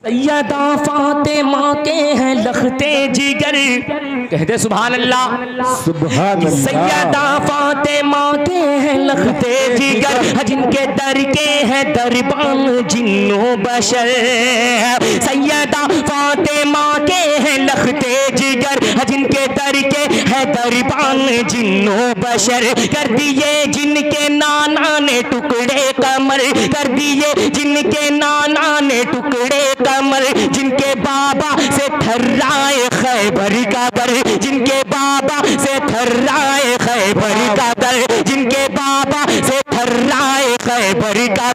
सैयदा फातिमा के हैं लखते जिगर, कहते सुभान अल्लाह सुभान अल्लाह। सैयदा फातिमा के हैं लखते जिगर, जिनके दर के हैं दरबान जिन्नो बशर। सैयदा फातिमा के हैं लखते जिगर, जिनके दर के हैं दरबान जिन्नो बशर। कर दिए जिनके नाना ने टुकड़े कमर, कर दिए जिनके नाना ने टुकड़े कमर, जिनके बाबा से थर्राए खैबर का दर, जिनके बाबा से थर्राए खैबर का दर, जिनके बाबा से थर्राए खैबर का